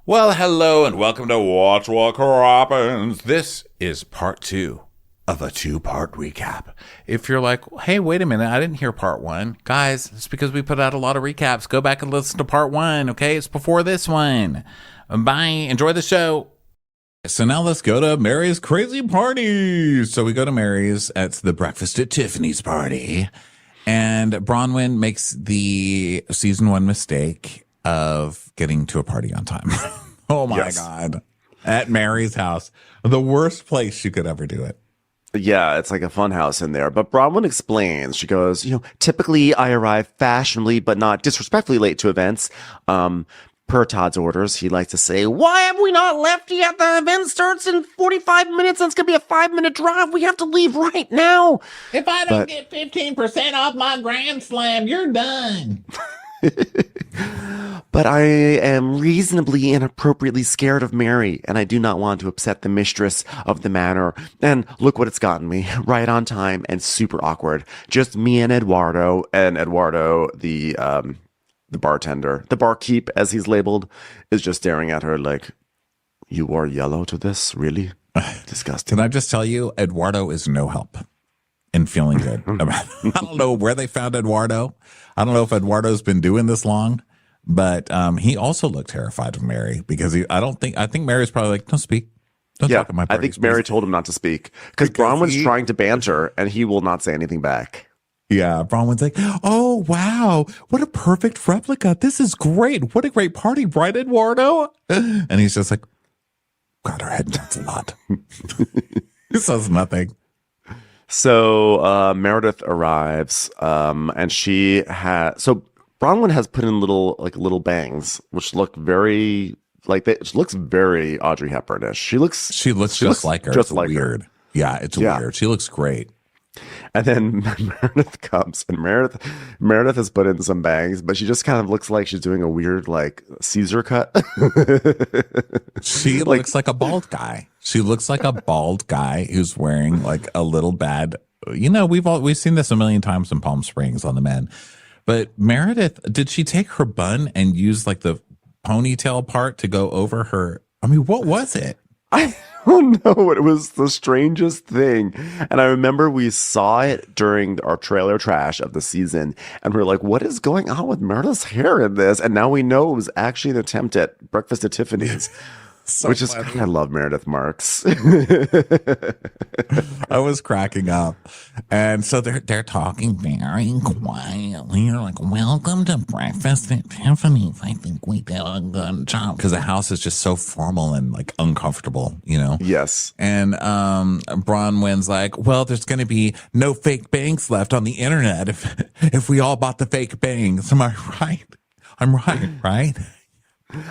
Well, hello and welcome to Watch What Crappens. This is part 2 of a 2-part recap. If you're like, hey, wait a minute, I didn't hear part 1. Guys, it's because we put out a lot of recaps. Go back and listen to part 1, okay? It's before this one. Bye. Enjoy the show. So now let's go to Mary's crazy party. So we go to Mary's. It's the Breakfast at Tiffany's party. And Bronwyn makes the season 1 mistake of getting to a party on time. Oh my God. At Mary's house. The worst place you could ever do it. Yeah, it's like a fun house in there. But Bronwyn explains, she goes, typically I arrive fashionably, but not disrespectfully late to events. Per Todd's orders, he likes to say, why have we not left yet? The event starts in 45 minutes and it's going to be a 5-minute drive. We have to leave right now. If I don't get 15% off my Grand Slam, you're done. But I am reasonably and appropriately scared of Mary, and I do not want to upset the mistress of the manor. And look what it's gotten me. Right on time and super awkward. Just me and Eduardo, the bartender, the barkeep, as he's labeled, is just staring at her like, you wore yellow to this? Really? Disgusting. Can I just tell you, Eduardo is no help in feeling good. I don't know where they found Eduardo. I don't know if Eduardo's been doing this long, but he also looked terrified of Mary because I think Mary's probably like, don't speak. Don't talk at my party. I think Mary told him not to speak because Bronwyn's trying to banter and he will not say anything back. Yeah, Bronwyn's like, oh, wow, what a perfect replica. This is great. What a great party, right, Eduardo? And he's just like, God, her head counts a lot. He says nothing. So Meredith arrives, and she has. So Bronwyn has put in little bangs, which look very it looks very Audrey Hepburnish. She looks just like her. Just like weird. Her. Yeah, it's weird. She looks great. And then Meredith comes, and Meredith has put in some bangs, but she just kind of looks like she's doing a weird Caesar cut. She looks like a bald guy. She looks like a bald guy who's wearing a little bad. We've seen this a million times in Palm Springs on the men. But Meredith, did she take her bun and use the ponytail part to go over her? I mean, what was it? I don't know. It was the strangest thing. And I remember we saw it during our trailer trash of the season. And we were like, what is going on with Meredith's hair in this? And now we know it was actually an attempt at Breakfast at Tiffany's. Which is, I love Meredith Marks. I was cracking up. And so they're talking very quietly. They're like, welcome to Breakfast at Tiffany's. I think we did a good job. Because the house is just so formal and uncomfortable, Yes. And Bronwyn's like, well, there's going to be no fake bangs left on the internet if we all bought the fake bangs. Am I right? I'm right, right?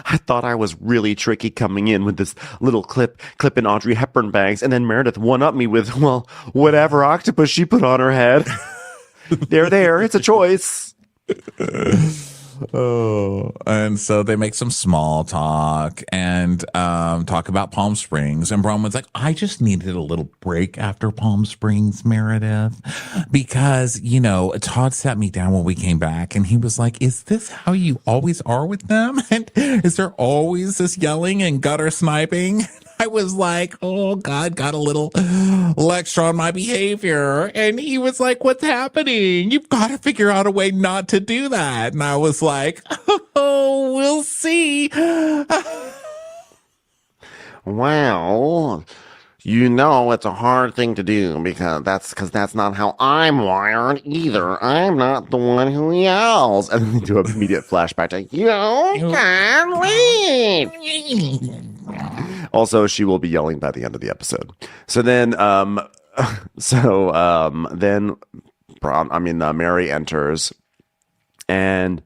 I thought I was really tricky coming in with this little clip in Audrey Hepburn bangs, and then Meredith one-up me with, well, whatever octopus she put on her head. There. It's a choice. Oh, and so they make some small talk and talk about Palm Springs. And Bronwyn's like, I just needed a little break after Palm Springs, Meredith, because, Todd sat me down when we came back and he was like, is this how you always are with them? And is there always this yelling and gutter sniping? I was like, oh, God, got a little lecture on my behavior. And he was like, what's happening? You've got to figure out a way not to do that. And I was like, oh, we'll see. Well, it's a hard thing to do because that's not how I'm wired either. I'm not the one who yells. And then they do an immediate flashback to, you can leave. Also, she will be yelling by the end of the episode. So then, Mary enters, and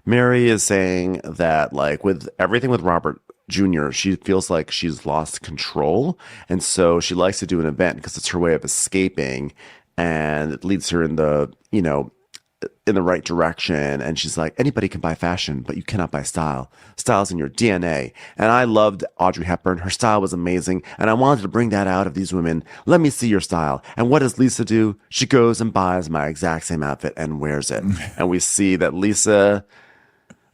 Mary is saying that with everything with Robert Jr., she feels like she's lost control, and so she likes to do an event because it's her way of escaping, and it leads her in the right direction. And she's like, anybody can buy fashion, but you cannot buy style. Style's in your DNA. And I loved Audrey Hepburn. Her style was amazing, and I wanted to bring that out of these women. Let me see your style. And what does Lisa do? She goes and buys my exact same outfit and wears it. And we see that Lisa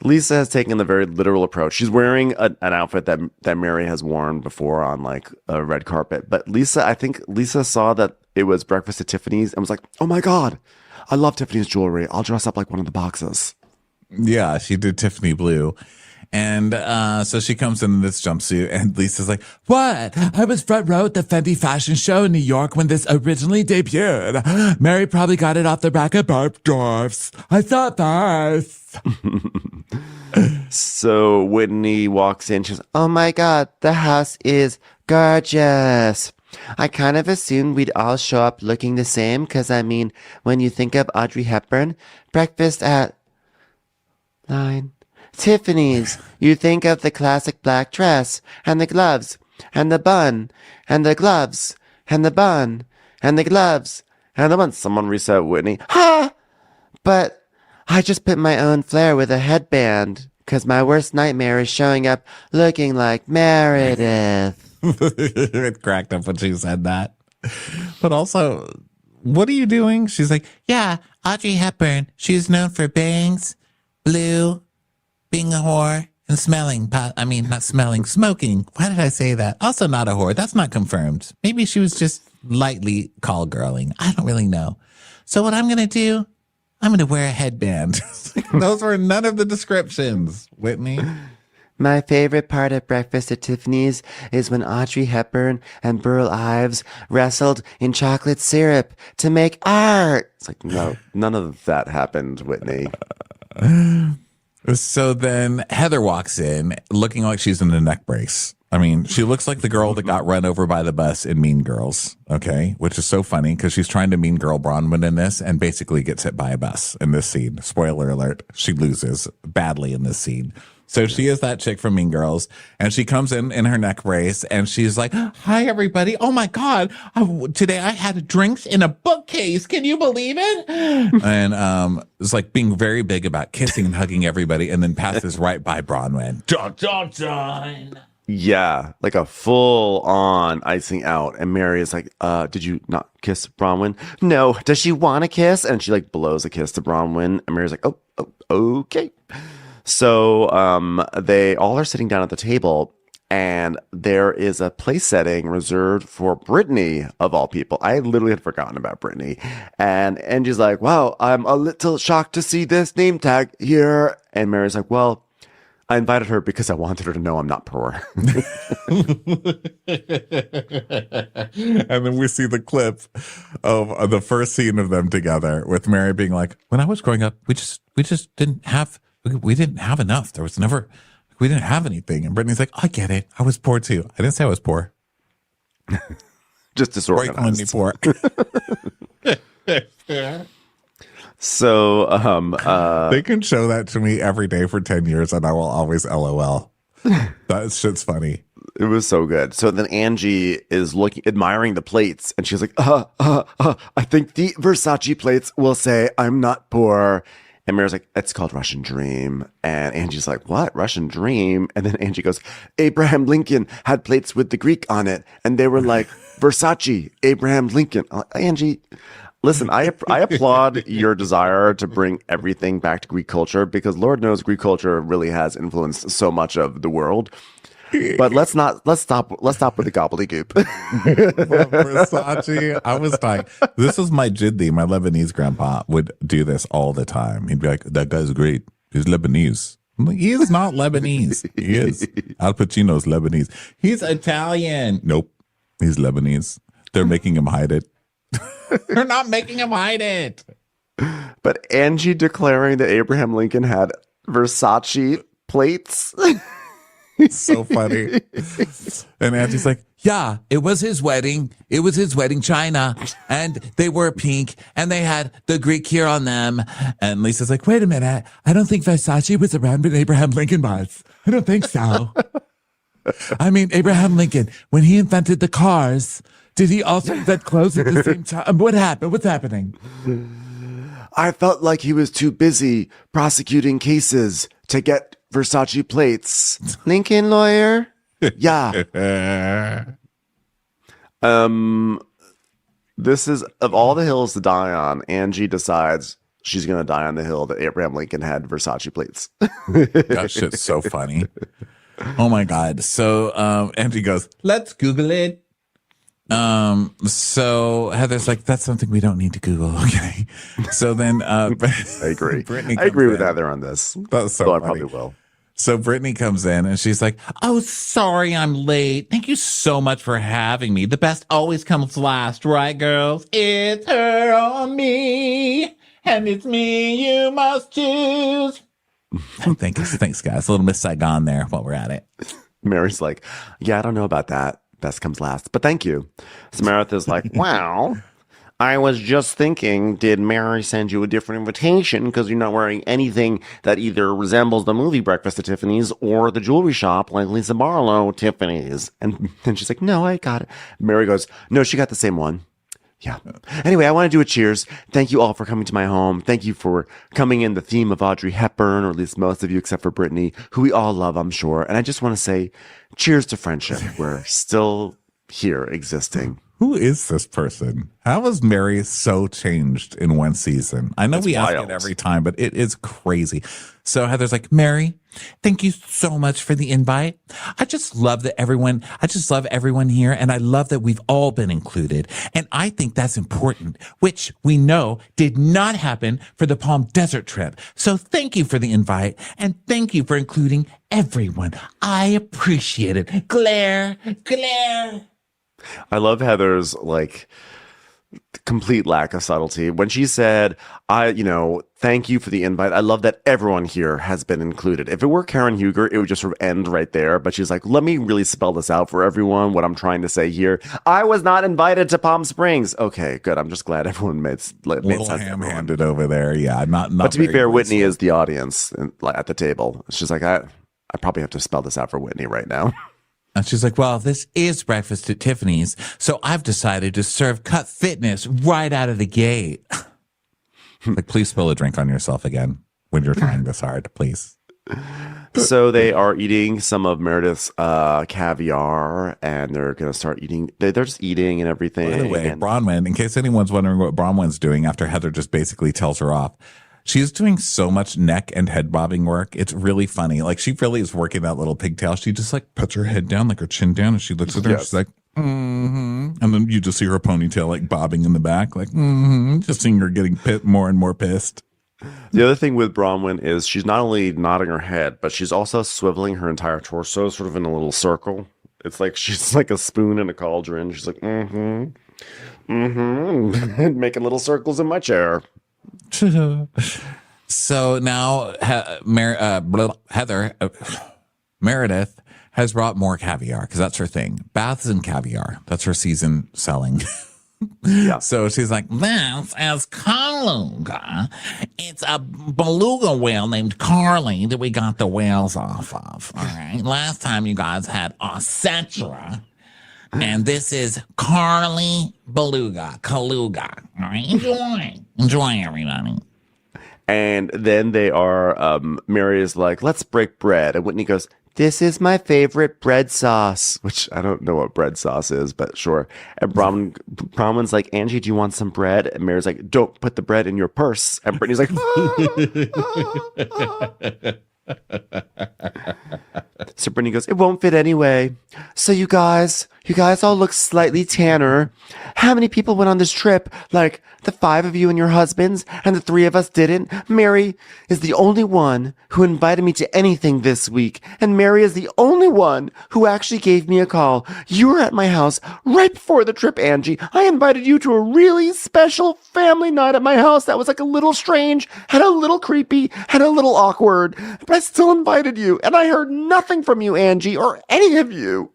Lisa has taken the very literal approach. She's wearing an outfit that Mary has worn before on like a red carpet. But I think Lisa saw that it was breakfast at Tiffany's and was like, oh my God, I love Tiffany's jewelry. I'll dress up like one of the boxes. Yeah, she did Tiffany blue. And so she comes in this jumpsuit, and Lisa's like, what? I was front row at the Fenty fashion show in New York when this originally debuted. Mary probably got it off the back of Bergdorf's. I thought first. So Whitney walks in. She's, oh my God, the house is gorgeous. I kind of assumed we'd all show up looking the same because, I mean, when you think of Audrey Hepburn, breakfast at 9. Tiffany's, you think of the classic black dress, and the gloves, and the bun, and the gloves, and the bun, and the gloves, and the bun. Someone reset Whitney. Ha! But I just put my own flair with a headband, because my worst nightmare is showing up looking like Meredith. It cracked up when she said that. But also, what are you doing? She's like, yeah, Audrey Hepburn. She's known for bangs, blue, being a whore, and smelling. Not smelling, smoking. Why did I say that? Also not a whore. That's not confirmed. Maybe she was just lightly call girling. I don't really know. So what I'm going to do, I'm going to wear a headband. Those were none of the descriptions, Whitney. My favorite part of Breakfast at Tiffany's is when Audrey Hepburn and Burl Ives wrestled in chocolate syrup to make art. It's like, no, none of that happened, Whitney. So then Heather walks in looking like she's in a neck brace. I mean, she looks like the girl that got run over by the bus in Mean Girls, okay? Which is so funny because she's trying to mean girl Bronwyn in this and basically gets hit by a bus in this scene. Spoiler alert, she loses badly in this scene. So she is that chick from Mean Girls, and she comes in her neck brace, and she's like, hi, everybody. Oh, my God. Today I had drinks in a bookcase. Can you believe it? And it's like being very big about kissing and hugging everybody, and then passes right by Bronwyn. Dun, dun, dun. Yeah, like a full-on icing out. And Mary is like, did you not kiss Bronwyn? No. Does she want a kiss? And she like blows a kiss to Bronwyn. And Mary's like, oh, okay. So they all are sitting down at the table, and there is a place setting reserved for Brittany, of all people. I literally had forgotten about Brittany. And Angie's like, wow, I'm a little shocked to see this name tag here. And Mary's like, well, I invited her because I wanted her to know I'm not poor. And then we see the clip of the first scene of them together with Mary being like, when I was growing up, we just didn't have enough. There was never, we didn't have anything. And Brittany's like, I get it. I was poor too. I didn't say I was poor. Just disorganized. Poor. So they can show that to me every day for 10 years and I will always LOL. That shit's funny. It was so good. So then Angie is admiring the plates, and she's like, I think the Versace plates will say I'm not poor. And Mary's like, it's called Russian Dream. And Angie's like, what? Russian Dream? And then Angie goes, Abraham Lincoln had plates with the Greek on it. And they were like, Versace, Abraham Lincoln. Angie, listen, I applaud your desire to bring everything back to Greek culture, because Lord knows Greek culture really has influenced so much of the world. But let's stop with the gobbledygook. Versace, I was like, this is my Jiddi. My Lebanese grandpa would do this all the time. He'd be like, that guy's great. He's Lebanese. I'm like, he is not Lebanese. He is. Al Pacino's Lebanese. He's Italian. Nope. He's Lebanese. They're making him hide it. They're not making him hide it. But Angie declaring that Abraham Lincoln had Versace plates. So funny. And Angie's like, yeah, it was his wedding. It was his wedding china. And they were pink and they had the Greek here on them. And Lisa's like, wait a minute. I don't think Versace was around when Abraham Lincoln was. I don't think so. I mean, Abraham Lincoln, when he invented the cars, did he also invent clothes at the same time? What happened? What's happening? I felt like he was too busy prosecuting cases to get Versace plates. Lincoln lawyer? Yeah. This is, of all the hills to die on, Angie decides she's going to die on the hill that Abraham Lincoln had Versace plates. That shit's so funny. Oh my God. So Angie goes, let's Google it. So Heather's like, that's something we don't need to Google. Okay. So then I agree. I agree with Heather on this. That's so funny. I funny. probably will. So Brittany comes in and she's like, oh, sorry, I'm late. Thank you so much for having me. The best always comes last, right, girls? It's her or me, and it's me you must choose. Thanks, guys. A little Miss Saigon there while we're at it. Mary's like, yeah, I don't know about that. Best comes last, but thank you. Samantha's like, wow. I was just thinking, did Mary send you a different invitation because you're not wearing anything that either resembles the movie Breakfast at Tiffany's or the jewelry shop like Lisa Barlow Tiffany's? And then she's like, no, I got it. Mary goes, no, she got the same one. Yeah. Anyway, I want to do a cheers. Thank you all for coming to my home. Thank you for coming in the theme of Audrey Hepburn, or at least most of you except for Brittany, who we all love, I'm sure. And I just want to say cheers to friendship. We're still here existing. Who is this person? How is Mary so changed in one season? I know we ask it every time, but it is crazy. So Heather's like, Mary, thank you so much for the invite. I just love everyone here. And I love that we've all been included. And I think that's important, which we know did not happen for the Palm Desert trip. So thank you for the invite. And thank you for including everyone. I appreciate it. Claire. I love Heather's like complete lack of subtlety. When she said, thank you for the invite. I love that everyone here has been included. If it were Karen Huger, it would just sort of end right there. But she's like, let me really spell this out for everyone, what I'm trying to say here. I was not invited to Palm Springs. Okay, good. I'm just glad everyone made sense. Little ham-handed over there. Yeah, not but to be fair, Whitney is the audience at the table. She's like, I probably have to spell this out for Whitney right now. And she's like, well, this is Breakfast at Tiffany's, so I've decided to serve Cut Fitness right out of the gate. Like, please spill a drink on yourself again when you're trying this hard, please. So they are eating some of Meredith's caviar, and they're going to start eating. They're just eating and everything. By the way, Bronwyn, in case anyone's wondering what Bronwyn's doing after Heather just basically tells her off, she's doing so much neck and head bobbing work. It's really funny. Like, she really is working that little pigtail. She just like puts her head down, like her chin down, and she looks at her. Yes. She's like, mm-hmm. And then you just see her ponytail like bobbing in the back, like, mm-hmm. Just seeing her getting more and more pissed. The other thing with Bronwyn is she's not only nodding her head, but she's also swiveling her entire torso sort of in a little circle. It's like she's like a spoon in a cauldron. She's like, mm-hmm, mm-hmm, making little circles in my chair. So now Meredith has brought more caviar because that's her thing. Baths and caviar. That's her season selling. Yeah. So she's like, this is Kaluga. It's a beluga whale named Carly that we got the whales off of. All right. Last time you guys had Ocetra. And this is Carly Beluga. Kaluga. All right. Enjoy, everybody. And then they are, Mary is like, let's break bread. And Whitney goes, this is my favorite bread sauce, which I don't know what bread sauce is, but sure. And Bronwyn's like, Angie, do you want some bread? And Mary's like, don't put the bread in your purse. And Brittany's like, So Brittany goes, it won't fit anyway. So you guys all look slightly tanner. How many people went on this trip? Like the 5 of you and your husbands, and the 3 of us didn't? Mary is the only one who invited me to anything this week. And Mary is the only one who actually gave me a call. You were at my house right before the trip, Angie. I invited you to a really special family night at my house that was like a little strange, and a little creepy, and a little awkward. But I still invited you, and I heard nothing from you, Angie, or any of you.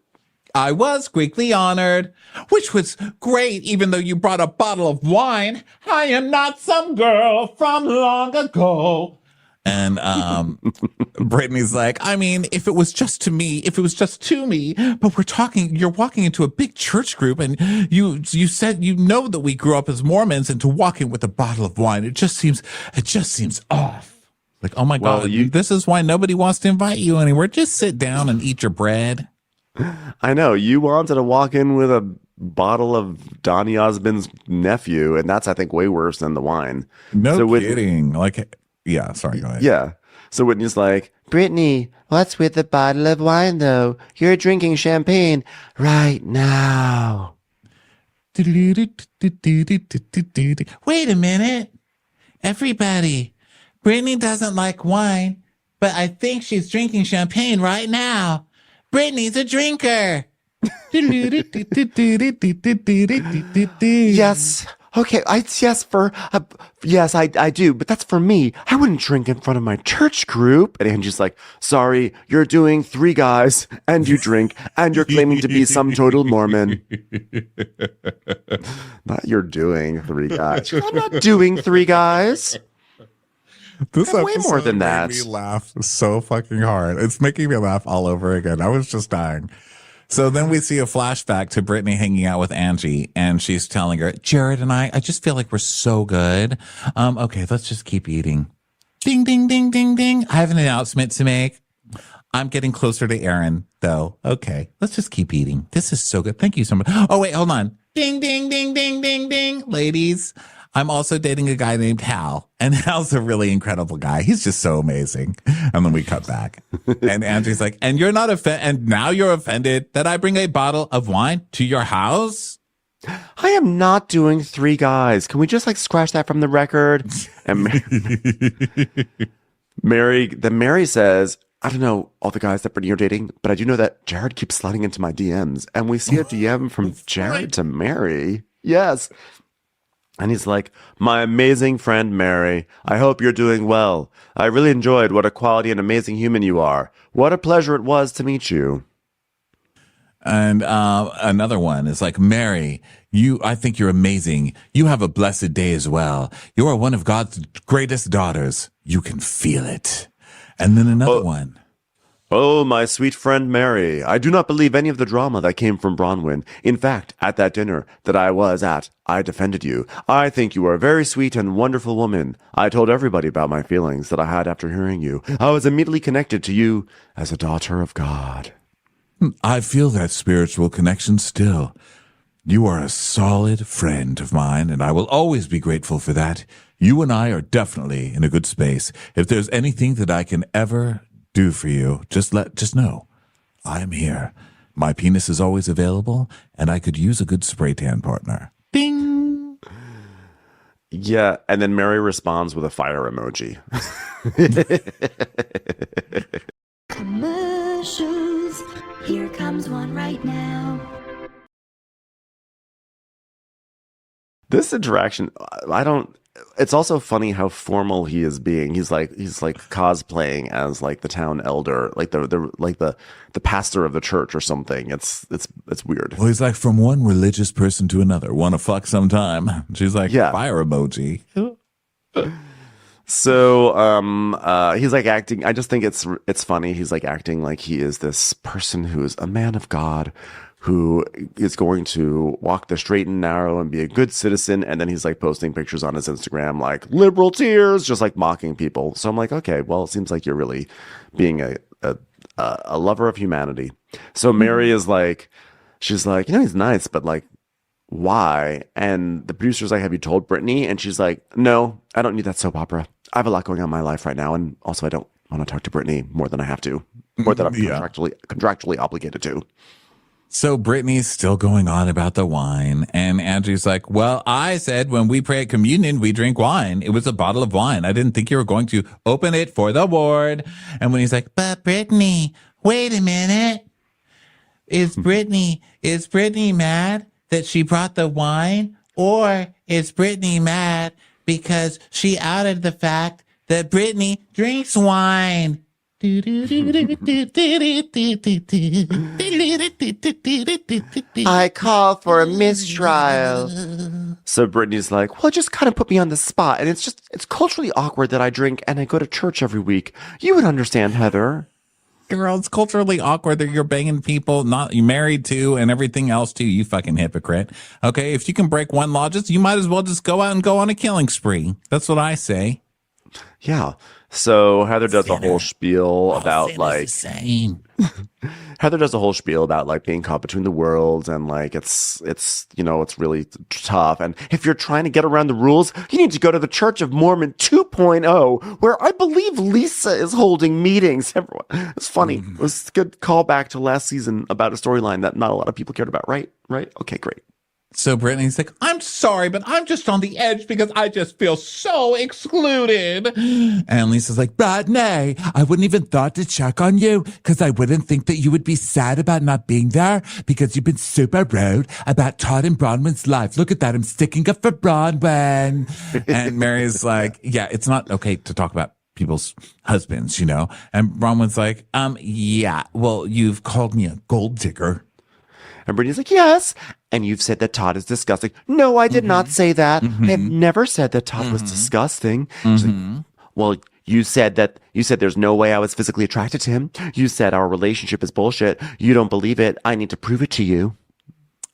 I was greatly honored, which was great, even though you brought a bottle of wine. I am not some girl from long ago. And Brittany's like, I mean, if it was just to me, but you're walking into a big church group, and you said you know that we grew up as Mormons, and to walk in with a bottle of wine, it just seems off. Like, oh my God, this is why nobody wants to invite you anywhere. Just sit down and eat your bread. I know. You wanted to walk in with a bottle of Donny Osmond's nephew, and that's, I think, way worse than the wine. No So kidding. Like, yeah, sorry, go ahead. Yeah. So Whitney's like, Brittany, what's with the bottle of wine, though? You're drinking champagne right now. Wait a minute. Everybody, Brittany doesn't like wine, but I think she's drinking champagne right now. Brittany's a drinker. Yes. Okay. Yes, I do, but that's for me. I wouldn't drink in front of my church group. And Angie's like, sorry, you're doing 3 guys and you drink and you're claiming to be some total Mormon. Not you're doing 3 guys. I'm not doing 3 guys. This way more than made that. me laugh so fucking hard. It's making me laugh all over again. I was just dying. So then we see a flashback to Brittany hanging out with Angie, and she's telling her, Jared and I just feel like we're so good. Okay, let's just keep eating. Ding, ding, ding, ding, ding. I have an announcement to make. I'm getting closer to Aaron, though. Okay, let's just keep eating. This is so good. Thank you so much. Oh, wait, hold on. Ding, ding, ding, ding, ding, ding. Ladies, I'm also dating a guy named Hal, and Hal's a really incredible guy. He's just so amazing. And then we cut back, and Angie's like, and you're not offended, and now you're offended that I bring a bottle of wine to your house? I am not doing 3 guys. Can we just like scratch that from the record? And Mary says, I don't know all the guys that Brittany are dating, but I do know that Jared keeps sliding into my DMs. And we see a DM from Jared to Mary. Yes. And he's like, my amazing friend, Mary, I hope you're doing well. I really enjoyed what a quality and amazing human you are. What a pleasure it was to meet you. And another one is like, Mary, I think you're amazing. You have a blessed day as well. You are one of God's greatest daughters. You can feel it. And then another one. Oh, my sweet friend Mary, I do not believe any of the drama that came from Bronwyn. In fact, at that dinner that I was at, I defended you. I think you are a very sweet and wonderful woman. I told everybody about my feelings that I had after hearing you. I was immediately connected to you as a daughter of God. I feel that spiritual connection still. You are a solid friend of mine, and I will always be grateful for that. You and I are definitely in a good space. If there's anything that I can ever do for you, just know I'm here. My penis is always available, and I could use a good spray tan partner. Ding. Yeah, and then Mary responds with a fire emoji. Commercials. Here comes one right now. This interaction, it's also funny how formal he is being. He's like cosplaying as like the town elder, like the pastor of the church or something. It's weird. Well, he's like, from one religious person to another. Want to fuck sometime? She's like, yeah. Fire emoji. So he's like acting. I just think it's funny. He's like acting like he is this person who is a man of God, who is going to walk the straight and narrow and be a good citizen. And then he's like posting pictures on his Instagram, like liberal tears, just like mocking people. So I'm like, okay, well, it seems like you're really being a lover of humanity. So Mary is like, she's like, he's nice, but like, why? And the producer's like, have you told Brittany? And she's like, no, I don't need that soap opera. I have a lot going on in my life right now. And also I don't want to talk to Brittany more than I have to, more than I'm contractually obligated to. So Brittany's still going on about the wine, and Andrew's like, well, I said when we pray at communion, we drink wine. It was a bottle of wine. I didn't think you were going to open it for the Lord. And when he's like, but Brittany, wait a minute. Is Brittany mad that she brought the wine? Or is Brittany mad because she outed the fact that Brittany drinks wine? I call for a mistrial. So Brittany's like, well, just kind of put me on the spot. And it's culturally awkward that I drink and I go to church every week. You would understand, Heather. Girl, it's culturally awkward that you're banging people not you married to and everything else too, you fucking hypocrite. Okay, if you can break one law, you might as well just go out and go on a killing spree. That's what I say. Yeah. So Heather does a whole spiel about Heather does a whole spiel about like being caught between the worlds and like it's it's really tough. And if you're trying to get around the rules, you need to go to the Church of Mormon 2.0, where I believe Lisa is holding meetings. Everyone, it's funny. It was a good callback to last season about a storyline that not a lot of people cared about. Right? Okay, great. So Brittany's like, I'm sorry, but I'm just on the edge because I just feel so excluded. And Lisa's like, Brittany, I wouldn't even thought to check on you because I wouldn't think that you would be sad about not being there because you've been super rude about Todd and Bronwyn's life. Look at that. I'm sticking up for Bronwyn. And Mary's like, yeah, it's not okay to talk about people's husbands, And Bronwyn's like, yeah, well, you've called me a gold digger. And Brittany's like, yes. And you've said that Todd is disgusting. No, I did not say that. I have never said that Todd was disgusting. She's like, well, you said there's no way I was physically attracted to him. You said our relationship is bullshit. You don't believe it. I need to prove it to you.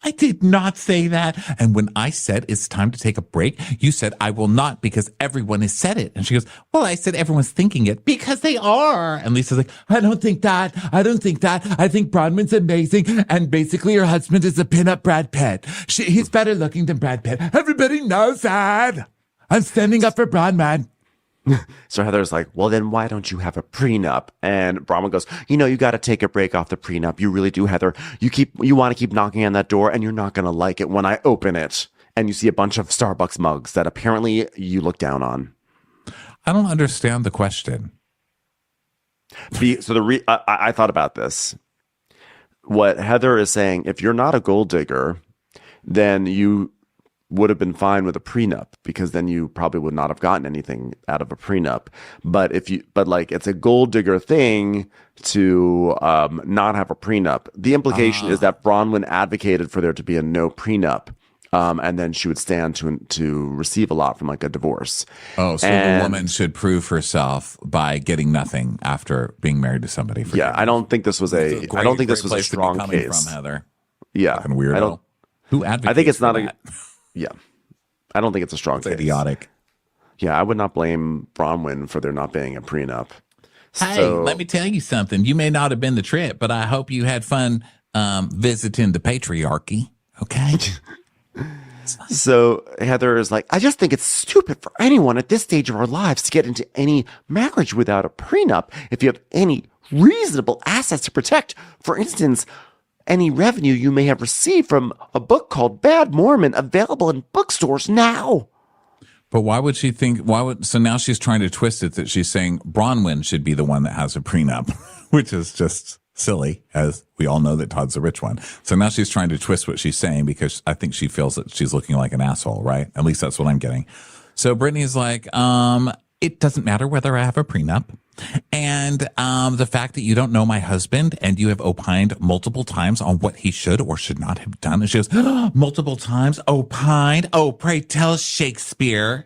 I did not say that. And when I said it's time to take a break, you said I will not because everyone has said it. And she goes, well, I said everyone's thinking it because they are. And Lisa's like, I don't think that. I think Bronwyn's amazing. And basically her husband is a pinup Brad Pitt. He's better looking than Brad Pitt. Everybody knows that. I'm standing up for Bronwyn. So Heather's like, well, then why don't you have a prenup? And Bronwyn goes, you got to take a break off the prenup. You really do, Heather. You want to keep knocking on that door and you're not going to like it when I open it. And you see a bunch of Starbucks mugs that apparently you look down on. I don't understand the question. I thought about this. What Heather is saying, if you're not a gold digger, then you would have been fine with a prenup because then you probably would not have gotten anything out of a prenup. But it's a gold digger thing to not have a prenup. The implication is that Bronwyn advocated for there to be a no prenup. And then she would stand to receive a lot from like a divorce. Oh, so the woman should prove herself by getting nothing after being married to somebody. I don't think this was a strong case. From Heather. Yeah, fucking weirdo. Who advocates? I think it's not that? Yeah, I don't think it's a strong case. Idiotic. Yeah, I would not blame Bronwyn for there not being a prenup. Hey, let me tell you something. You may not have been the trip, but I hope you had fun visiting the patriarchy. Okay. So Heather is like, I just think it's stupid for anyone at this stage of our lives to get into any marriage without a prenup if you have any reasonable assets to protect. For instance, any revenue you may have received from a book called Bad Mormon, available in bookstores now. But why would she think, so now she's trying to twist it that she's saying Bronwyn should be the one that has a prenup, which is just silly, as we all know that Todd's the rich one. So now she's trying to twist what she's saying because I think she feels that she's looking like an asshole, right? At least that's what I'm getting. So Brittany's like, it doesn't matter whether I have a prenup. And the fact that you don't know my husband and you have opined multiple times on what he should or should not have done. And she goes, multiple times opined. Oh, pray tell Shakespeare.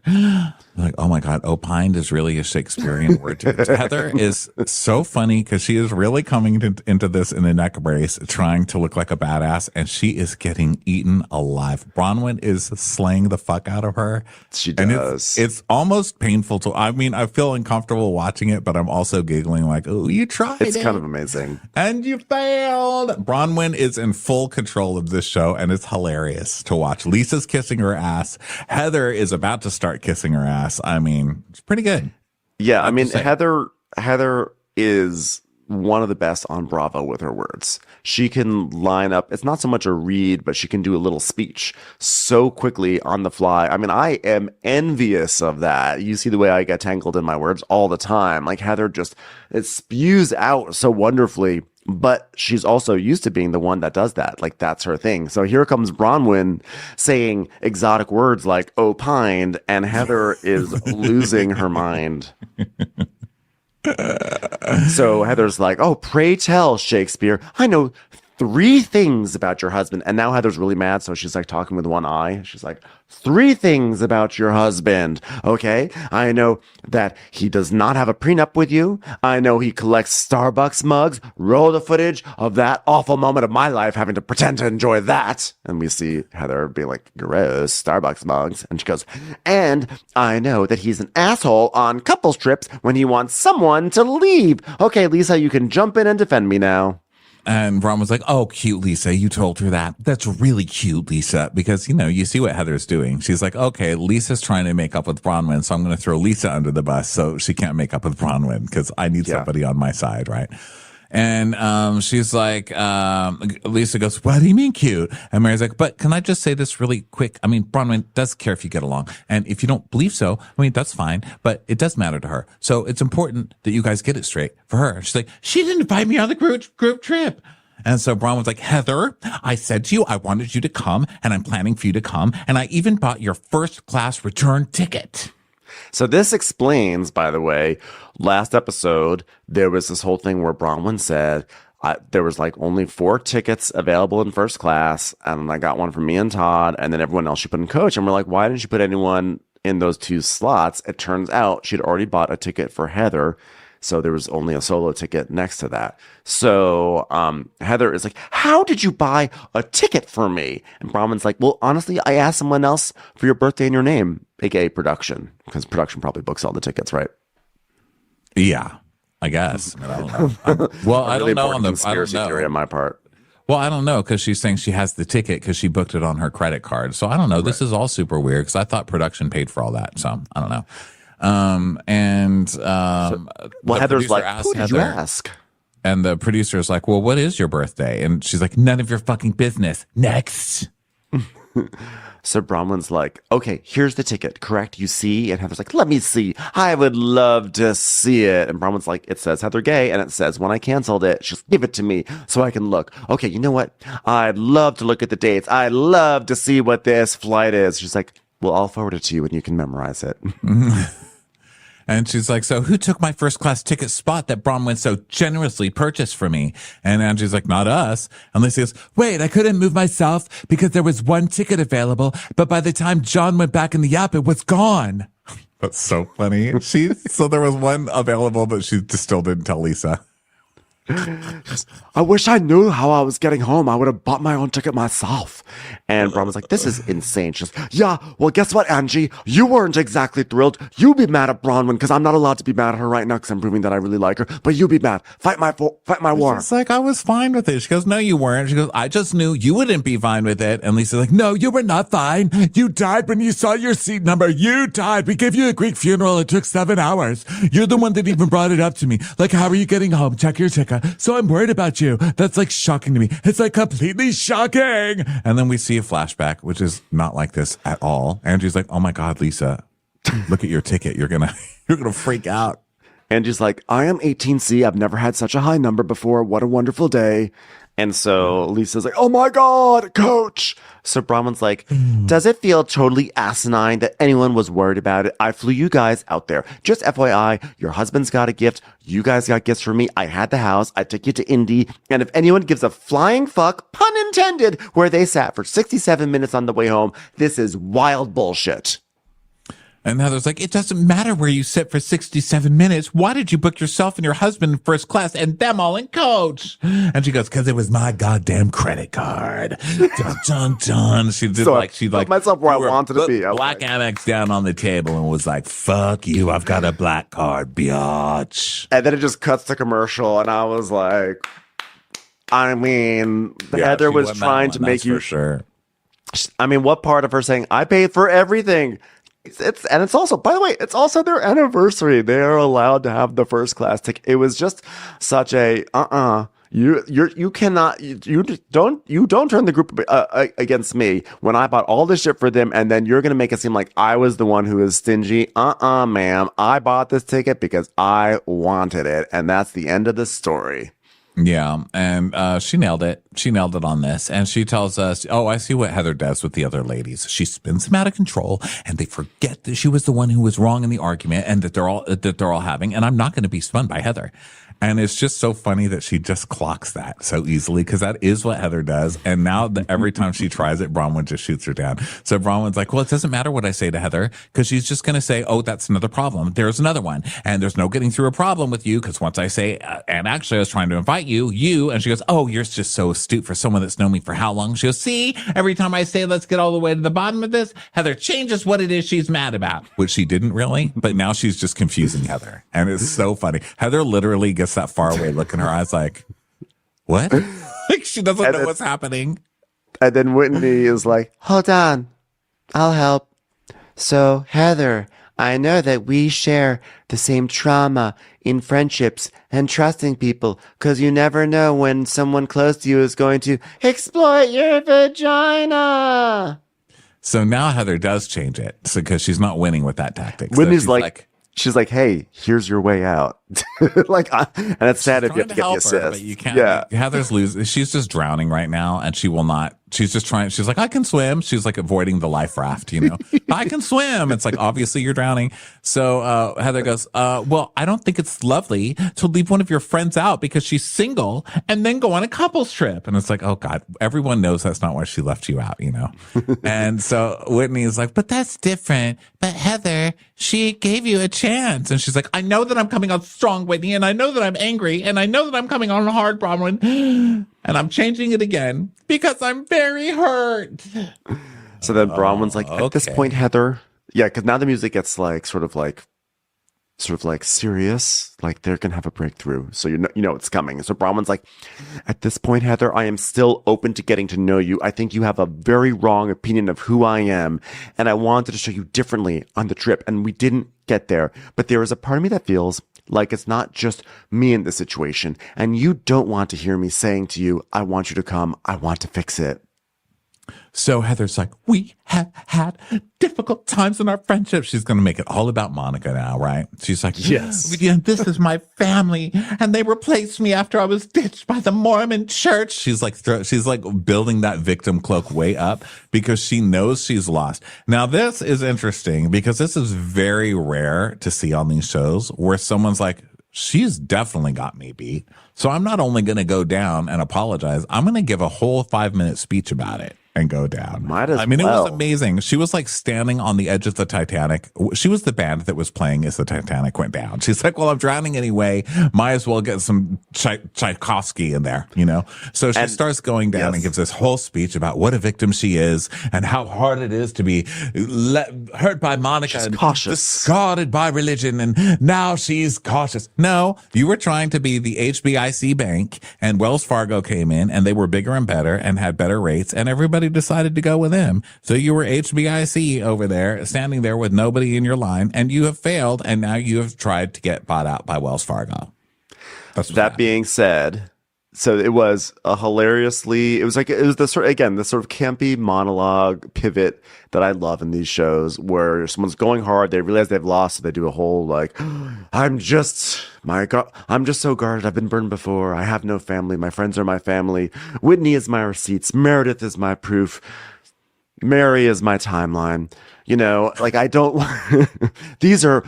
Like, oh my God, opined is really a Shakespearean word. Heather is so funny because she is really coming into this in a neck brace, trying to look like a badass, and she is getting eaten alive. Bronwyn is slaying the fuck out of her. She does. And it's almost painful I feel uncomfortable watching it, but I'm also giggling like, oh, you tried it. It's kind of amazing. And you failed. Bronwyn is in full control of this show, and it's hilarious to watch. Lisa's kissing her ass. Heather is about to start kissing her ass. I mean, it's pretty good. Yeah, I mean, Heather is one of the best on Bravo with her words. She can line up. It's not so much a read, but she can do a little speech so quickly on the fly. I mean, I am envious of that. You see the way I get tangled in my words all the time. Like Heather it spews out so wonderfully. But she's also used to being the one that does that. Like, that's her thing. So here comes Bronwyn saying exotic words like opined, and Heather is losing her mind. So Heather's like, oh, pray tell, Shakespeare. I know 3 things about your husband. And now Heather's really mad. So she's like talking with one eye. She's like, 3 things about your husband. Okay. I know that he does not have a prenup with you. I know he collects Starbucks mugs. Roll the footage of that awful moment of my life having to pretend to enjoy that. And we see Heather being like, gross, Starbucks mugs. And she goes, and I know that he's an asshole on couples trips when he wants someone to leave. Okay, Lisa, you can jump in and defend me now. And Ron was like, oh, cute, Lisa. You told her that. That's really cute, Lisa. Because, you know, you see what Heather's doing. She's like, okay, Lisa's trying to make up with Bronwyn, so I'm going to throw Lisa under the bus so she can't make up with Bronwyn because I need somebody on my side, right? And she's like, Lisa goes, what do you mean cute? And Mary's like, but can I just say this really quick? I mean, Bronwyn does care if you get along. And if you don't believe so, I mean, that's fine. But it does matter to her. So it's important that you guys get it straight for her. And she's like, she didn't invite me on the group trip. And so Bronwyn's like, Heather, I said to you, I wanted you to come, and I'm planning for you to come. And I even bought your first class return ticket. So this explains, by the way, last episode, there was this whole thing where Bronwyn said there was like only 4 tickets available in first class, and I got one for me and Todd, and then everyone else she put in coach. And we're like, why didn't you put anyone in those 2 slots? It turns out she'd already bought a ticket for Heather, so there was only a solo ticket next to that. So Heather is like, how did you buy a ticket for me? And Bronwyn's like, well, honestly, I asked someone else for your birthday and your name, aka production, because production probably books all the tickets, right? Yeah, I guess. I don't know. Well, I don't know on the conspiracy theory on my part. Well, I don't know because she's saying she has the ticket because she booked it on her credit card. So I don't know. Right. This is all super weird because I thought production paid for all that. So I don't know. Well, Heather's like, who did you ask? And the producer's like, well, what is your birthday? And she's like, none of your fucking business. Next. So Bronwyn's like, okay, here's the ticket, correct? You see? And Heather's like, let me see. I would love to see it. And Bronwyn's like, it says Heather Gay, and it says when I canceled it, just give it to me so I can look. Okay, you know what? I'd love to look at the dates. I'd love to see what this flight is. She's like, well, I'll forward it to you and you can memorize it. And she's like, so who took my first class ticket spot that Bronwyn so generously purchased for me? And Angie's like, not us. And Lisa goes, wait, I couldn't move myself because there was 1 ticket available. But by the time John went back in the app, it was gone. That's so funny. So there was 1 available, but she just still didn't tell Lisa. I wish I knew how I was getting home. I would have bought my own ticket myself. And Bronwyn's like, this is insane. She's like, yeah, well, guess what, Angie? You weren't exactly thrilled. You be mad at Bronwyn because I'm not allowed to be mad at her right now because I'm proving that I really like her. But you be mad. Fight my war. It's like, I was fine with it. She goes, no, you weren't. She goes, I just knew you wouldn't be fine with it. And Lisa's like, no, you were not fine. You died when you saw your seat number. You died. We gave you a Greek funeral. It took 7 hours. You're the one that even brought it up to me. Like, how are you getting home? Check your ticket. So I'm worried about you. That's like shocking to me. It's like completely shocking. And then we see a flashback, which is not like this at all. Angie's like, oh my God, Lisa, look at your ticket. You're gonna freak out. Angie's like, I am 18C. I've never had such a high number before. What a wonderful day. And so Lisa's like, oh my God, coach. So Bronwyn's like, does it feel totally asinine that anyone was worried about it? I flew you guys out there. Just FYI, your husband's got a gift. You guys got gifts for me. I had the house. I took you to Indy. And if anyone gives a flying fuck, pun intended, where they sat for 67 minutes on the way home, this is wild bullshit. And Heather's like, it doesn't matter where you sit for 67 minutes. Why did you book yourself and your husband in first class and them all in coach? And she goes, because it was my goddamn credit card. Dun, dun, dun. She did so she put myself where I wanted to be. Black Amex down on the table and was like, fuck you. I've got a black card, biatch. And then it just cuts to commercial. And I was like, I mean, Heather was trying to make you. For sure. I mean, what part of her saying, I paid for everything? It's also, by the way, it's also their anniversary. They are allowed to have the first class ticket. It was just such a you don't turn the group against me when I bought all this shit for them, and then you're gonna make it seem like I was the one who is stingy. Ma'am, I bought this ticket because I wanted it, and that's the end of the story. Yeah, and she nailed it. She nailed it on this. And she tells us, oh, I see what Heather does with the other ladies. She spins them out of control, and they forget that she was the one who was wrong in the argument and that they're all having. And I'm not going to be spun by Heather. And it's just so funny that she just clocks that so easily because that is what Heather does. And now every time she tries it, Bronwyn just shoots her down. So Bronwyn's like, well, it doesn't matter what I say to Heather because she's just going to say, oh, that's another problem. There's another one. And there's no getting through a problem with you because once I say, and actually I was trying to invite you, and she goes, oh, you're just so astute for someone that's known me for how long? She goes, see, every time I say, let's get all the way to the bottom of this, Heather changes what it is she's mad about, which she didn't really, but now she's just confusing Heather. And it's so funny. Heather literally gets that far away look in her eyes like, what? Like she doesn't know what's happening. And then Whitney is like, hold on, I'll help. So, Heather, I know that we share the same trauma in friendships and trusting people because you never know when someone close to you is going to exploit your vagina. So now Heather does change it because she's not winning with that tactic. Whitney's so she's like, hey, here's your way out. And it's sad if you have to get the assist. But you can't. Yeah. Heather's losing. She's just drowning right now and she will not. She's just trying. She's like, I can swim. She's like avoiding the life raft, I can swim. It's like, obviously you're drowning. So Heather goes, well, I don't think it's lovely to leave one of your friends out because she's single and then go on a couples trip. And it's like, oh God, everyone knows that's not why she left you out, And so Whitney is like, but that's different. But Heather, she gave you a chance. And she's like, I know that I'm coming on strong, Whitney, and I know that I'm angry, and I know that I'm coming on hard, Bronwyn, and I'm changing it again because I'm very hurt. So then Bronwyn's like, at this point, Heather, because now the music gets sort of like serious, like they're gonna have a breakthrough. So you know it's coming. So Bronwyn's like, at this point, Heather, I am still open to getting to know you. I think you have a very wrong opinion of who I am, and I wanted to show you differently on the trip, and we didn't get there. But there is a part of me that feels like it's not just me in this situation, and you don't want to hear me saying to you, I want you to come, I want to fix it. So Heather's like, we have had difficult times in our friendship. She's going to make it all about Monica now, right? She's like, yes, this is my family, and they replaced me after I was ditched by the Mormon church. She's like building that victim cloak way up because she knows she's lost. Now, this is interesting because this is very rare to see on these shows where someone's like, she's definitely got me beat. So I'm not only going to go down and apologize, I'm going to give a whole 5-minute speech about it and go down. It was amazing. She was like standing on the edge of the Titanic. She was the band that was playing as the Titanic went down. She's like, well, I'm drowning anyway. Might as well get some Tchaikovsky in there, So she starts going down and gives this whole speech about what a victim she is and how hard it is to be hurt by Monica. She's cautious. Discarded by religion, and now she's cautious. No, you were trying to be the HBIC bank, and Wells Fargo came in, and they were bigger and better and had better rates, and everybody decided to go with them. So you were HBIC over there, standing there with nobody in your line, and you have failed, and now you have tried to get bought out by Wells Fargo. That being said, so it was the sort of campy monologue pivot that I love in these shows where someone's going hard, they realize they've lost, so they do a whole like, I'm just so guarded, I've been burned before, I have no family, my friends are my family, Whitney is my receipts, Meredith is my proof, Mary is my timeline. I don't, these are,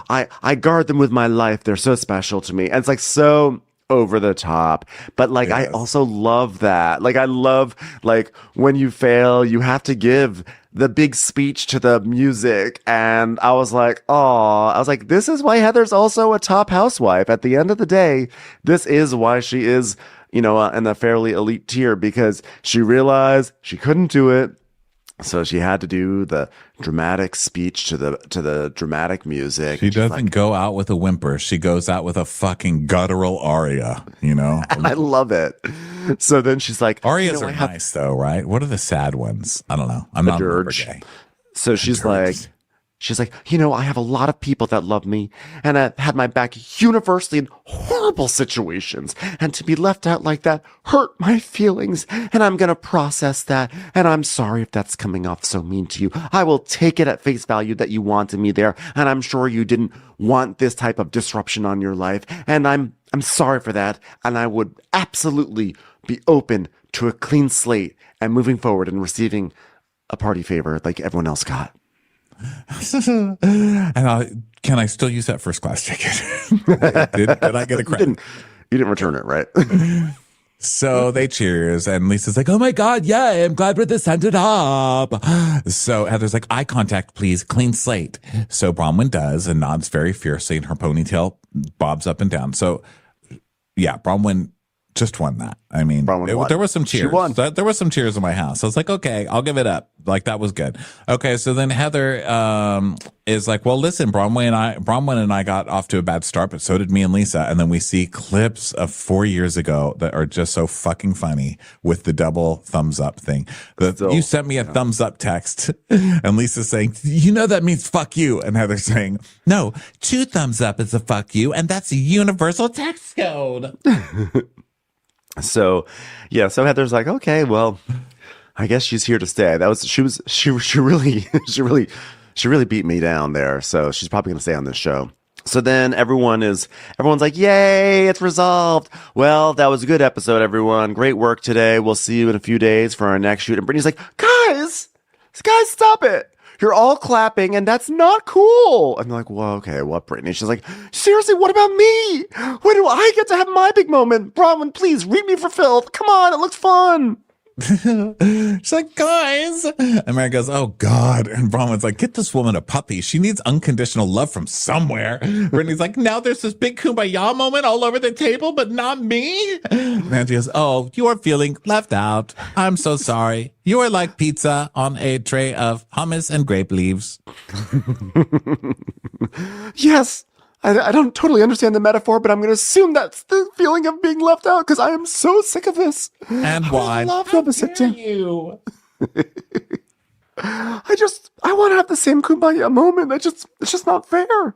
I guard them with my life. They're so special to me. And it's like so over the top, but like, yes. I also love that. Like, I love, like, when you fail, you have to give the big speech to the music. And I was like, this is why Heather's also a top housewife. At the end of the day, this is why she is, in a fairly elite tier, because she realized she couldn't do it. So she had to do the dramatic speech to the dramatic music. She doesn't go out with a whimper. She goes out with a fucking guttural aria, I love it. So then she's like, arias are nice though, right? What are the sad ones? I don't know. I'm not a dirge. So she's like, I have a lot of people that love me, and I've had my back universally in horrible situations, and to be left out like that hurt my feelings, and I'm going to process that, and I'm sorry if that's coming off so mean to you. I will take it at face value that you wanted me there, and I'm sure you didn't want this type of disruption on your life, and I'm sorry for that, and I would absolutely be open to a clean slate and moving forward and receiving a party favor like everyone else got. And can I still use that first class ticket? did I get a credit? You didn't return it, right? So they cheers, and Lisa's like, oh my God, yay, I'm glad we're this ended up. So Heather's like, eye contact, please, clean slate. So Bronwyn does and nods very fiercely, and her ponytail bobs up and down. So yeah, Bronwyn just won that. I mean, there was some cheers. She won. There was some cheers in my house. I was like, okay, I'll give it up. Like, that was good. Okay, so then Heather is like, well, listen, Bronwyn and I got off to a bad start, but so did me and Lisa. And then we see clips of 4 years ago that are just so fucking funny with the double thumbs up thing. You sent me a thumbs up text, and Lisa's saying, you know that means fuck you. And Heather's saying, no, 2 thumbs up is a fuck you, and that's a universal text code. So Heather's like, okay, well, I guess she's here to stay. She really beat me down there. So she's probably going to stay on this show. So then everyone's like, yay, it's resolved. Well, that was a good episode, everyone. Great work today. We'll see you in a few days for our next shoot. And Brittany's like, guys, stop it. You're all clapping, and that's not cool. I'm like, well, okay, what, Brittany? She's like, seriously, what about me? When do I get to have my big moment? Bronwyn, please, read me for filth. Come on, it looks fun. She's like, guys. And Mary goes, oh God. And Bronwyn's like, get this woman a puppy. She needs unconditional love from somewhere. Brittany's like, now there's this big kumbaya moment all over the table, but not me. And Angie goes, oh, you are feeling left out. I'm so sorry. You are like pizza on a tray of hummus and grape leaves. Yes. I don't totally understand the metaphor, but I'm going to assume that's the feeling of being left out because I am so sick of this. And why? How dare you? I want to have the same kumbaya moment. It's just not fair.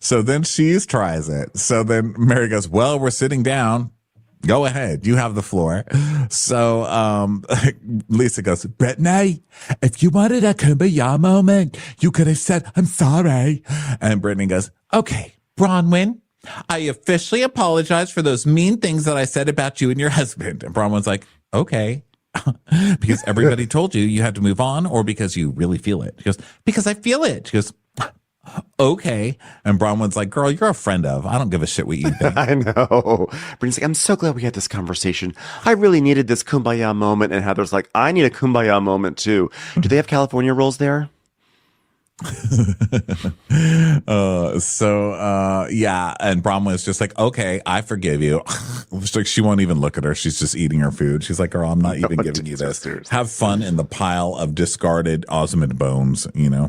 So then she tries it. So then Mary goes, well, we're sitting down. Go ahead. You have the floor. So Lisa goes, Brittany, if you wanted a kumbaya moment, you could have said, I'm sorry. And Brittany goes, okay, Bronwyn, I officially apologize for those mean things that I said about you and your husband. And Bronwyn's like, okay. Because everybody told you had to move on, or because you really feel it? She goes, because I feel it. She goes, okay. And Bronwyn's like, girl, you're a friend of. I don't give a shit what you think. I know. Brittany's like, I'm so glad we had this conversation. I really needed this kumbaya moment. And Heather's like, I need a kumbaya moment too. Do they have California rolls there? Yeah. And Bronwyn's just like, okay, I forgive you. Like, she won't even look at her. She's just eating her food. She's like, girl, I'm not even giving you this. Have fun in the pile of discarded Osmond bones, you know?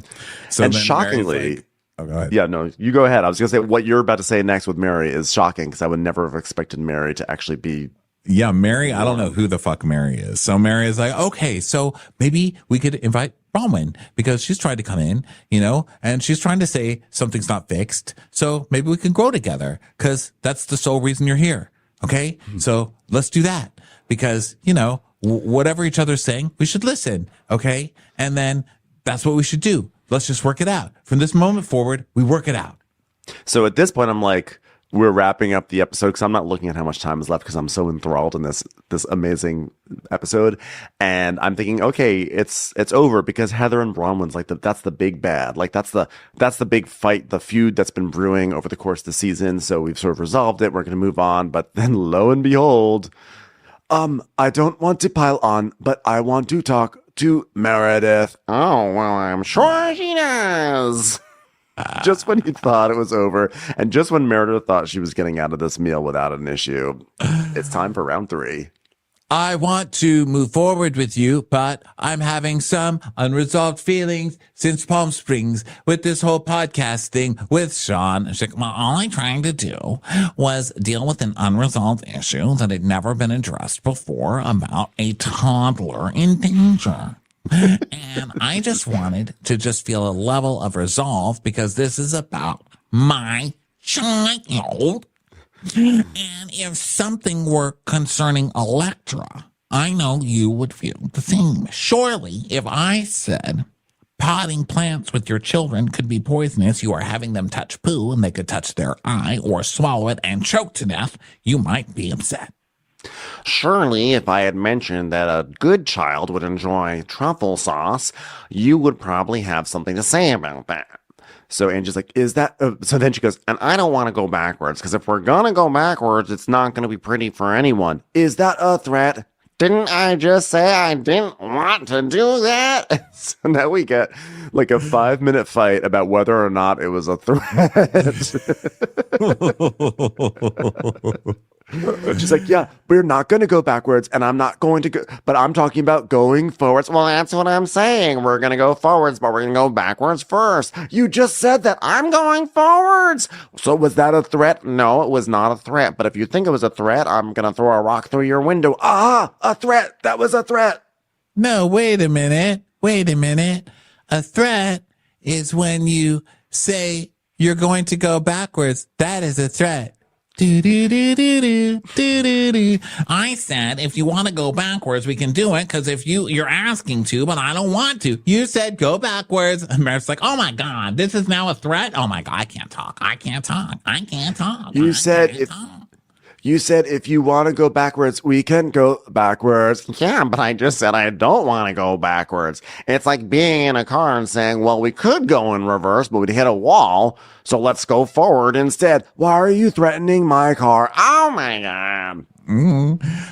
So and shockingly, like, oh, go ahead. Yeah, no, you go ahead. I was going to say what you're about to say next with Mary is shocking because I would never have expected Mary to actually be. Yeah, Mary, I don't know who the fuck Mary is. So Mary is like, okay, so maybe we could invite Bronwyn because she's trying to come in, you know, and she's trying to say something's not fixed. So maybe we can grow together because that's the sole reason you're here. Okay. So let's do that because, you know, whatever each other's saying, we should listen. Okay. And then that's what we should do. Let's just work it out. From this moment forward, we work it out. So at this point, I'm like, we're wrapping up the episode because I'm not looking at how much time is left because I'm so enthralled in this amazing episode. And I'm thinking, okay, it's over because Heather and Bronwyn's like that's the big bad. Like that's the big fight, the feud that's been brewing over the course of the season. So we've sort of resolved it. We're going to move on. But then lo and behold, I don't want to pile on, but I want to talk to Meredith. Oh, well, I'm sure she does. Just when you thought it was over, and just when Meredith thought she was getting out of this meal without an issue, it's time for round 3. I want to move forward with you, but I'm having some unresolved feelings since Palm Springs with this whole podcast thing with Sean. She's like, well, all I'm trying to do was deal with an unresolved issue that had never been addressed before about a toddler in danger. And I just wanted to just feel a level of resolve because this is about my child. And if something were concerning Electra, I know you would feel the same. Surely, if I said potting plants with your children could be poisonous, you are having them touch poo and they could touch their eye or swallow it and choke to death, you might be upset. Surely, if I had mentioned that a good child would enjoy truffle sauce, you would probably have something to say about that. So Angie's like, is that... So then she goes, and I don't want to go backwards, because if we're going to go backwards, it's not going to be pretty for anyone. Is that a threat? Didn't I just say I didn't want to do that? So now we get like a 5-minute fight about whether or not it was a threat. She's like, yeah, we're not going to go backwards, and I'm not going to go, but I'm talking about going forwards. Well, that's what I'm saying. We're going to go forwards, but we're going to go backwards first. You just said that. I'm going forwards. So was that a threat? No, it was not a threat. But if you think it was a threat, I'm going to throw a rock through your window. Ah, a threat. That was a threat. No, wait a minute. A threat is when you say you're going to go backwards. That is a threat. I said, if you want to go backwards, we can do it. Because if you're asking to, but I don't want to. You said go backwards. And Meredith's like, oh my God, this is now a threat. Oh my God, I can't talk. You said if you want to go backwards, we can go backwards. Yeah, but I just said I don't want to go backwards. It's like being in a car and saying, well, we could go in reverse, but we'd hit a wall. So let's go forward instead. Why are you threatening my car? Oh my God.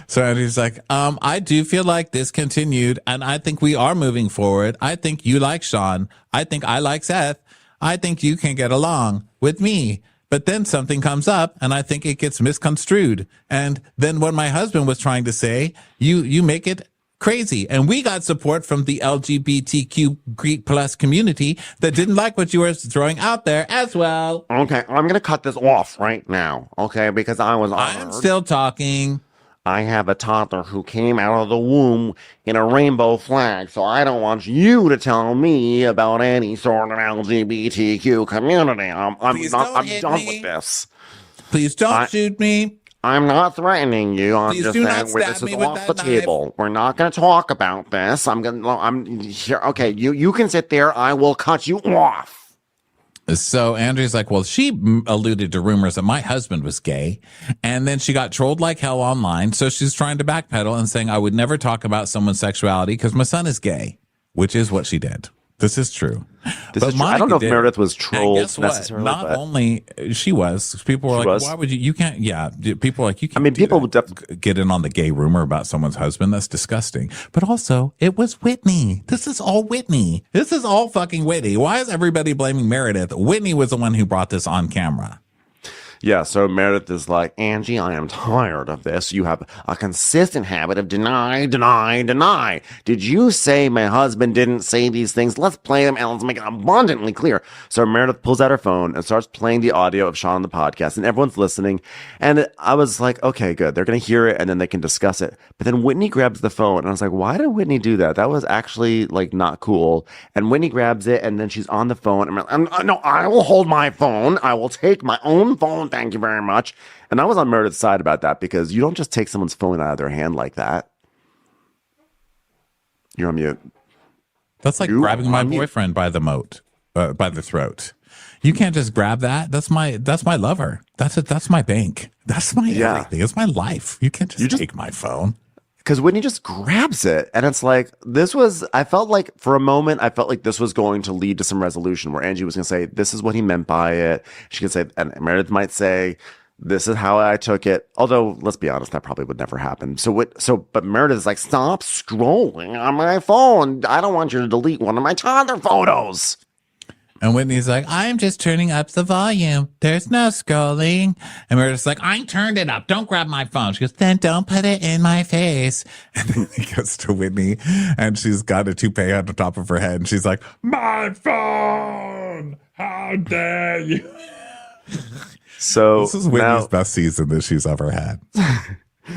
So Andy's like, I do feel like this continued, and I think we are moving forward. I think you like Sean. I think I like Seth. I think you can get along with me. But then something comes up, and I think it gets misconstrued. And then what my husband was trying to say, you make it crazy. And we got support from the LGBTQ Greek plus community that didn't like what you were throwing out there as well. Okay, I'm going to cut this off right now, okay? Because I'm still talking. I have a toddler who came out of the womb in a rainbow flag, so I don't want you to tell me about any sort of LGBTQ community. I'm done with this. Please don't shoot me. I'm not threatening you. I'm Please just do saying not stab this me is with off the that table. knife. We're not going to talk about this. I'm here. Okay, you can sit there. I will cut you off. So Andrea's like, well, she alluded to rumors that my husband was gay, and then she got trolled like hell online. So she's trying to backpedal and saying, I would never talk about someone's sexuality because my son is gay, which is what she did. This is true. I don't know if Meredith was trolled necessarily. Not only she was. People were like, why would you? You can't. Yeah. People were like, you can't. I mean, people would get in on the gay rumor about someone's husband. That's disgusting. But also, it was Whitney. This is all Whitney. This is all fucking Whitney. Why is everybody blaming Meredith? Whitney was the one who brought this on camera. Yeah, so Meredith is like, Angie, I am tired of this. You have a consistent habit of deny. Did you say my husband didn't say these things? Let's play them and let's make it abundantly clear. So Meredith pulls out her phone and starts playing the audio of Sean on the podcast, and everyone's listening. And I was like, okay, good. They're going to hear it and then they can discuss it. But then Whitney grabs the phone and I was like, why did Whitney do that? That was actually like not cool. And Whitney grabs it and then she's on the phone. And I'm like, no, I will hold my phone. I will take my own phone. Thank you very much. And I was on Meredith's side about that because you don't just take someone's phone out of their hand like that. You're on mute. That's like grabbing my boyfriend by the by the throat. You can't just grab that. That's my lover. That's my bank. That's my everything. It's my life. You can't just take my phone. Because Whitney just grabs it, and it's like, I felt like for a moment, I felt like this was going to lead to some resolution where Angie was going to say, this is what he meant by it. She could say, and Meredith might say, this is how I took it. Although, let's be honest, that probably would never happen. But Meredith is like, stop scrolling on my phone. I don't want you to delete one of my toddler photos. And Whitney's like, I'm just turning up the volume. There's no scrolling. And Meredith's like, I turned it up. Don't grab my phone. She goes, then don't put it in my face. And then he goes to Whitney, and she's got a toupee on the top of her head. And she's like, my phone! How dare you? So this is Whitney's best season that she's ever had.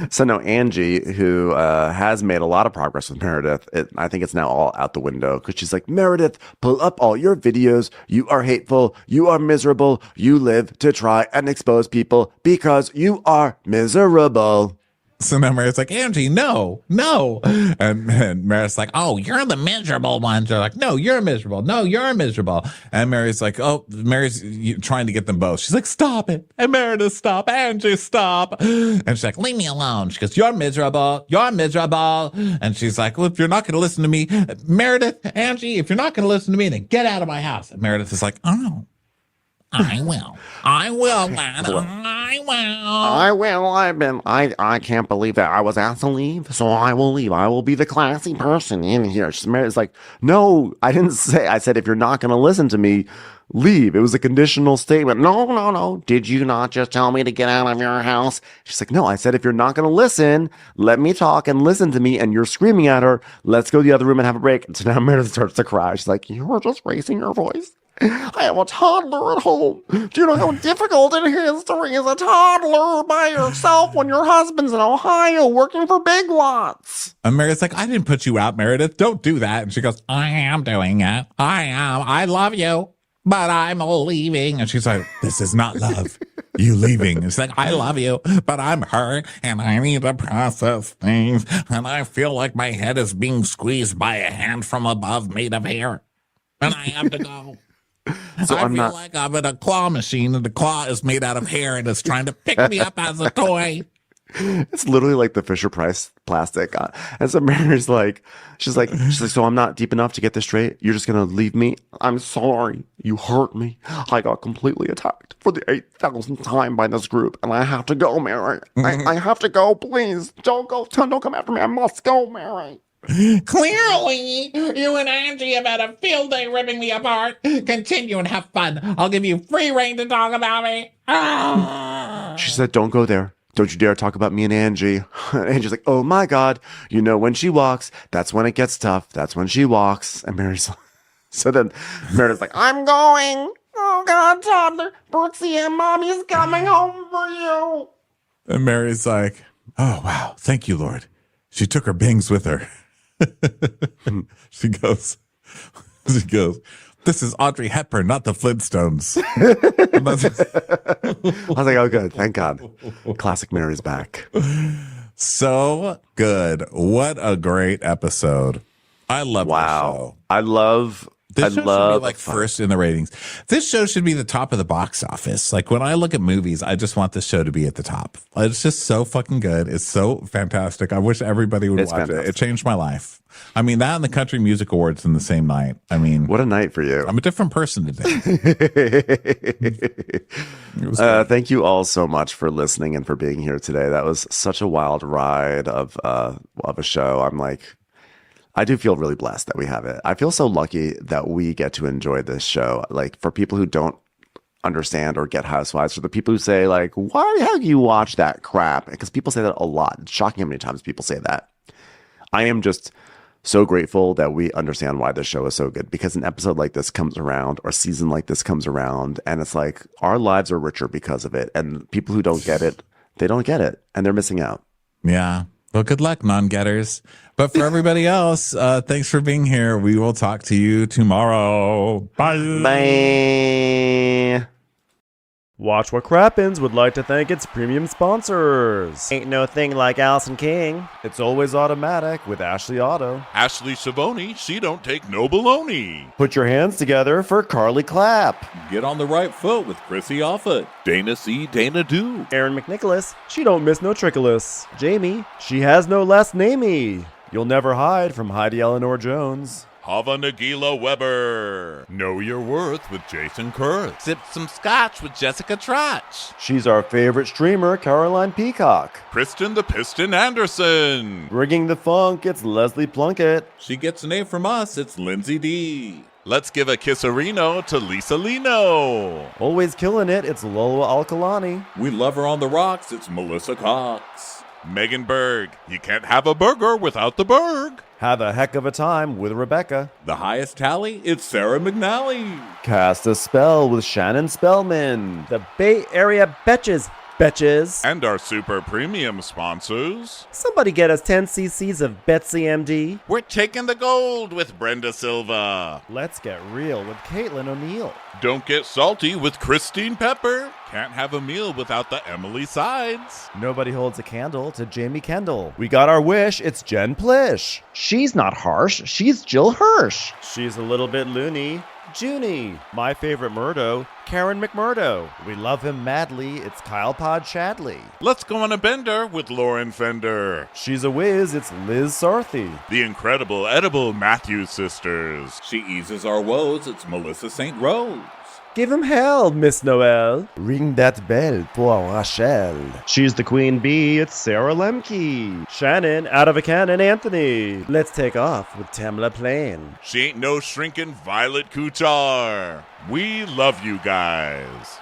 So now Angie, who has made a lot of progress with Meredith, I think it's now all out the window because she's like, Meredith, pull up all your videos. You are hateful. You are miserable. You live to try and expose people because you are miserable. So now Meredith's like, Angie, no. And Meredith's like, oh, you're the miserable one. They're like, no, you're miserable. No, you're miserable. And Mary's like, oh, Mary's trying to get them both. She's like, stop it. And Meredith, stop. Angie, stop. And she's like, leave me alone. She goes, you're miserable. You're miserable. And she's like, well, if you're not going to listen to me, Meredith, Angie, if you're not going to listen to me, then get out of my house. And Meredith is like, oh. I will, man. I will. I can't believe that I was asked to leave, so I will leave. I will be the classy person in here. It's like, no, I didn't say. I said, if you're not going to listen to me, leave. It was a conditional statement. No. Did you not just tell me to get out of your house? She's like, no, I said, if you're not going to listen, let me talk and listen to me. And you're screaming at her. Let's go to the other room and have a break. And so now Meredith starts to cry. She's like, you were just raising your voice. I have a toddler at home. Do you know how difficult it is to raise a toddler by yourself when your husband's in Ohio working for Big Lots? And Meredith's like, I didn't put you out, Meredith. Don't do that. And she goes, I am doing it. I am. I love you, but I'm leaving. And she's like, this is not love. You leaving. And she's like, I love you, but I'm hurt and I need to process things. And I feel like my head is being squeezed by a hand from above made of hair. And I have to go. So I feel like I'm in a claw machine and the claw is made out of hair and it's trying to pick me up as a toy. It's literally like the Fisher-Price plastic. And so Mary's like, she's like, so I'm not deep enough to get this straight? You're just going to leave me? I'm sorry. You hurt me. I got completely attacked for the 8,000th time by this group. And I have to go, Mary. I have to go. Please don't go. Don't come after me. I must go, Mary. Clearly, you and Angie have had a field day ripping me apart. Continue and have fun. I'll give you free reign to talk about me. She said, don't go there. Don't you dare talk about me and Angie. And Angie's like, oh my God. You know, when she walks, that's when it gets tough. That's when she walks. And Mary's like, so then Meredith's like, I'm going. Oh God, toddler. Bertie and Mommy's coming home for you. And Mary's like, oh wow, thank you, Lord. She took her bangs with her. She goes, this is Audrey Hepburn, not the Flintstones. I was like, oh, good. Thank God. Classic Mary's back. So good. What a great episode. I love this show. This show should be like first in the ratings. This show should be the top of the box office. Like when I look at movies, I just want this show to be at the top. It's just so fucking good. It's so fantastic. I wish everybody would watch it. It changed my life. I mean, that and the Country Music Awards in the same night. I mean, what a night for you. I'm a different person today. Thank you all so much for listening and for being here today. That was such a wild ride of a show. I do feel really blessed that we have it. I feel so lucky that we get to enjoy this show. Like, for people who don't understand or get Housewives, for the people who say, like, why have you watched that crap? Because people say that a lot. It's shocking how many times people say that. I am just so grateful that we understand why this show is so good, because an episode like this comes around or a season like this comes around, and it's like our lives are richer because of it. And people who don't get it, they don't get it, and they're missing out. Yeah. Well, good luck, non-getters. But for everybody else, thanks for being here. We will talk to you tomorrow. Bye. Bye. Watch What Crappens would like to thank its premium sponsors. Ain't no thing like Allison King. It's always automatic with Ashley Auto. Ashley Savoni, she don't take no baloney. Put your hands together for Carly Clapp. Get on the right foot with Chrissy Offit. Dana C. Dana Do. Aaron McNicholas. She don't miss no trickolas. Jamie. She has no last namey. You'll never hide from Heidi Eleanor Jones. Hava Nagila Weber. Know Your Worth with Jason Kurth. Sip some scotch with Jessica Trotch. She's our favorite streamer, Caroline Peacock. Kristen the Piston Anderson. Rigging the Funk, it's Leslie Plunkett. She gets an A from us. It's Lindsay D. Let's give a kisserino to Lisa Lino. Always killing it, it's Lola Alkalani. We love her on the rocks. It's Melissa Cox. Megan Berg. You can't have a burger without the Berg. Have a heck of a time with Rebecca. The highest tally, it's Sarah McNally. Cast a spell with Shannon Spellman. The Bay Area Betches. And our super premium sponsors. Somebody get us 10 cc's of Betsy MD. We're taking the gold with Brenda Silva. Let's get real with Caitlin O'Neill. Don't get salty with Christine Pepper. Can't have a meal without the Emily sides. Nobody holds a candle to Jamie Kendall. We got our wish. It's Jen Plish. She's not harsh. She's Jill Hirsch. She's a little bit loony. Junie. My favorite Murdo, Karen McMurdo. We love him madly. It's Kyle Pod Shadley. Let's go on a bender with Lauren Fender. She's a whiz. It's Liz Sarthy. The incredible edible Matthews sisters. She eases our woes. It's Melissa St. Rose. Give him hell, Miss Noel. Ring that bell for Rachel. She's the queen bee. It's Sarah Lemke. Shannon, out of a cannon, Anthony. Let's take off with Tamla Plain. She ain't no shrinking Violet Kuchar. We love you guys.